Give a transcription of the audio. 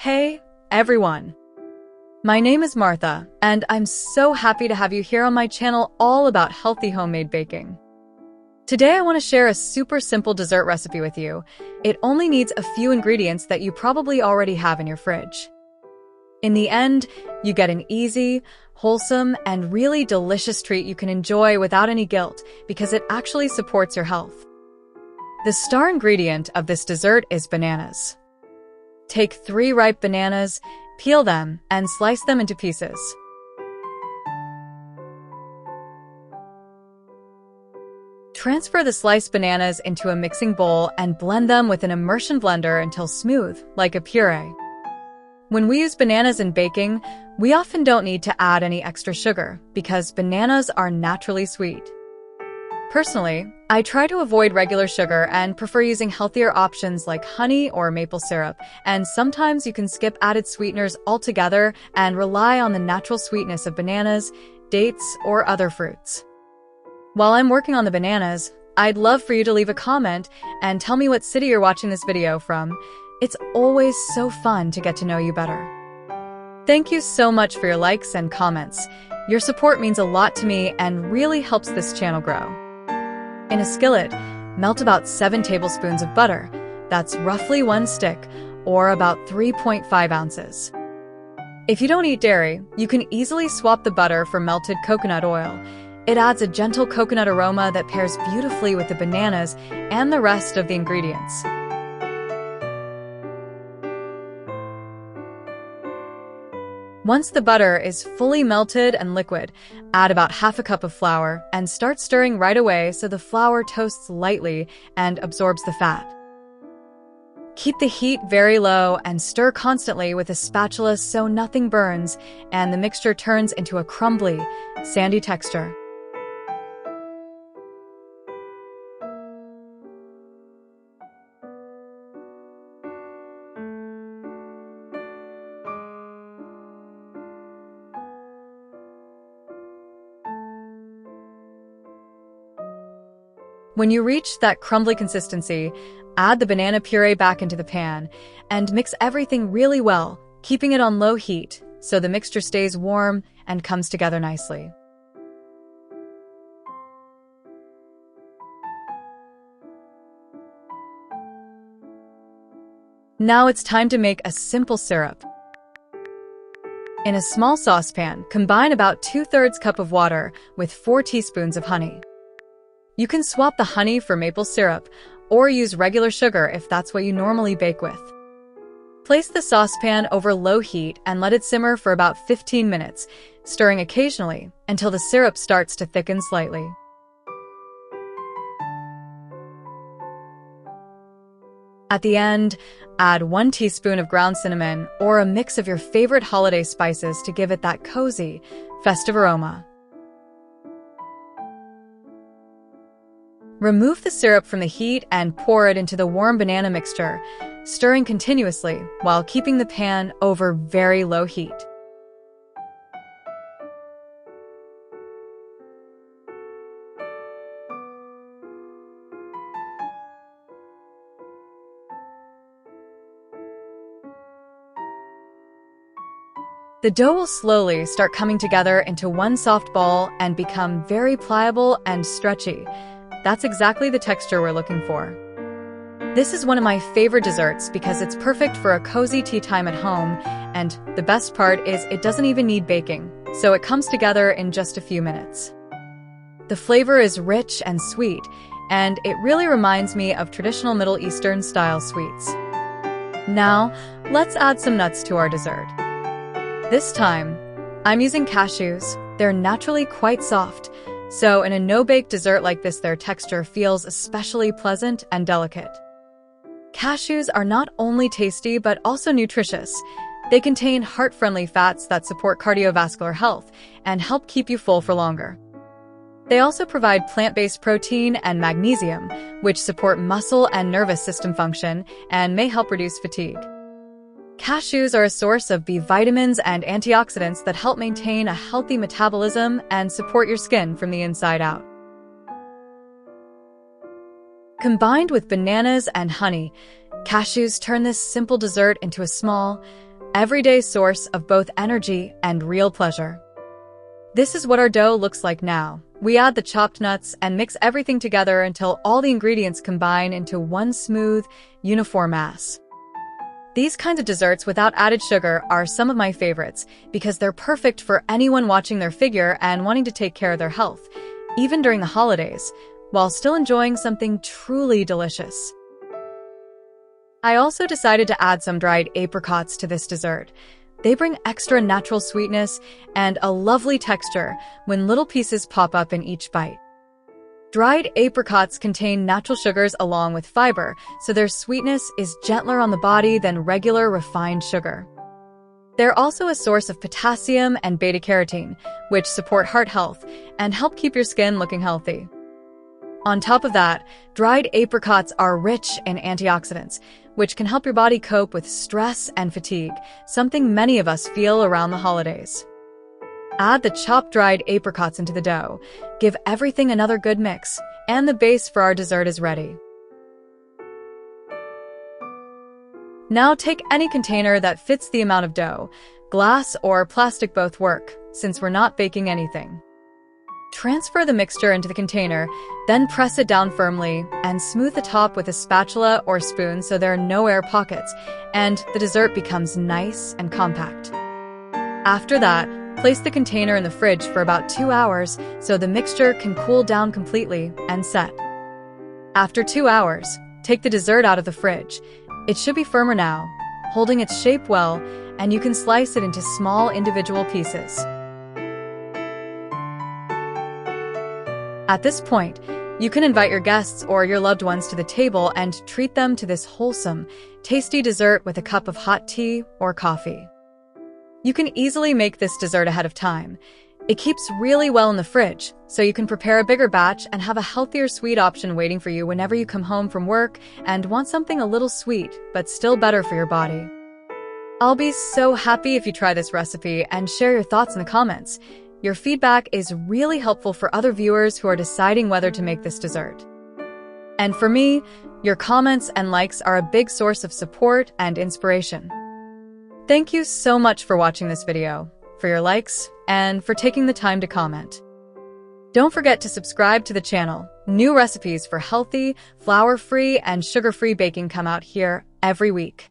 Hey, everyone. My name is Martha, and I'm so happy to have you here on my channel all about healthy homemade baking. Today I want to share a super simple dessert recipe with you. It only needs a few ingredients that you probably already have in your fridge. In the end, you get an easy, wholesome, and really delicious treat you can enjoy without any guilt because it actually supports your health. The star ingredient of this dessert is bananas. Take 3 ripe bananas, peel them, and slice them into pieces. Transfer the sliced bananas into a mixing bowl and blend them with an immersion blender until smooth, like a puree. When we use bananas in baking, we often don't need to add any extra sugar because bananas are naturally sweet. Personally, I try to avoid regular sugar and prefer using healthier options like honey or maple syrup, and sometimes you can skip added sweeteners altogether and rely on the natural sweetness of bananas, dates, or other fruits. While I'm working on the bananas, I'd love for you to leave a comment and tell me what city you're watching this video from. It's always so fun to get to know you better. Thank you so much for your likes and comments. Your support means a lot to me and really helps this channel grow. In a skillet, melt about 7 tablespoons of butter. That's roughly 1 stick, or about 3.5 ounces. If you don't eat dairy, you can easily swap the butter for melted coconut oil. It adds a gentle coconut aroma that pairs beautifully with the bananas and the rest of the ingredients. Once the butter is fully melted and liquid, add about half a cup of flour and start stirring right away so the flour toasts lightly and absorbs the fat. Keep the heat very low and stir constantly with a spatula so nothing burns and the mixture turns into a crumbly, sandy texture. When you reach that crumbly consistency, add the banana puree back into the pan and mix everything really well, keeping it on low heat so the mixture stays warm and comes together nicely. Now it's time to make a simple syrup. In a small saucepan, combine about 2/3 cup of water with 4 teaspoons of honey. You can swap the honey for maple syrup or use regular sugar if that's what you normally bake with. Place the saucepan over low heat and let it simmer for about 15 minutes, stirring occasionally until the syrup starts to thicken slightly. At the end, add 1 teaspoon of ground cinnamon or a mix of your favorite holiday spices to give it that cozy, festive aroma. Remove the syrup from the heat and pour it into the warm banana mixture, stirring continuously while keeping the pan over very low heat. The dough will slowly start coming together into one soft ball and become very pliable and stretchy. That's exactly the texture we're looking for. This is one of my favorite desserts because it's perfect for a cozy tea time at home, and the best part is it doesn't even need baking, so it comes together in just a few minutes. The flavor is rich and sweet, and it really reminds me of traditional Middle Eastern style sweets. Now, let's add some nuts to our dessert. This time, I'm using cashews. They're naturally quite soft, so in a no-bake dessert like this, their texture feels especially pleasant and delicate. Cashews are not only tasty but also nutritious. They contain heart-friendly fats that support cardiovascular health and help keep you full for longer. They also provide plant-based protein and magnesium, which support muscle and nervous system function and may help reduce fatigue. Cashews are a source of B vitamins and antioxidants that help maintain a healthy metabolism and support your skin from the inside out. Combined with bananas and honey, cashews turn this simple dessert into a small, everyday source of both energy and real pleasure. This is what our dough looks like now. We add the chopped nuts and mix everything together until all the ingredients combine into one smooth, uniform mass. These kinds of desserts without added sugar are some of my favorites because they're perfect for anyone watching their figure and wanting to take care of their health, even during the holidays, while still enjoying something truly delicious. I also decided to add some dried apricots to this dessert. They bring extra natural sweetness and a lovely texture when little pieces pop up in each bite. Dried apricots contain natural sugars along with fiber, so their sweetness is gentler on the body than regular refined sugar. They're also a source of potassium and beta-carotene, which support heart health and help keep your skin looking healthy. On top of that, dried apricots are rich in antioxidants, which can help your body cope with stress and fatigue, something many of us feel around the holidays. Add the chopped dried apricots into the dough, give everything another good mix, and the base for our dessert is ready. Now take any container that fits the amount of dough. Glass or plastic both work, since we're not baking anything. Transfer the mixture into the container, then press it down firmly and smooth the top with a spatula or spoon so there are no air pockets, and the dessert becomes nice and compact. After that, place the container in the fridge for about 2 hours so the mixture can cool down completely and set. After 2 hours, take the dessert out of the fridge. It should be firmer now, holding its shape well, and you can slice it into small individual pieces. At this point, you can invite your guests or your loved ones to the table and treat them to this wholesome, tasty dessert with a cup of hot tea or coffee. You can easily make this dessert ahead of time. It keeps really well in the fridge, so you can prepare a bigger batch and have a healthier sweet option waiting for you whenever you come home from work and want something a little sweet, but still better for your body. I'll be so happy if you try this recipe and share your thoughts in the comments. Your feedback is really helpful for other viewers who are deciding whether to make this dessert. And for me, your comments and likes are a big source of support and inspiration. Thank you so much for watching this video, for your likes, and for taking the time to comment. Don't forget to subscribe to the channel. New recipes for healthy, flour-free, and sugar-free baking come out here every week.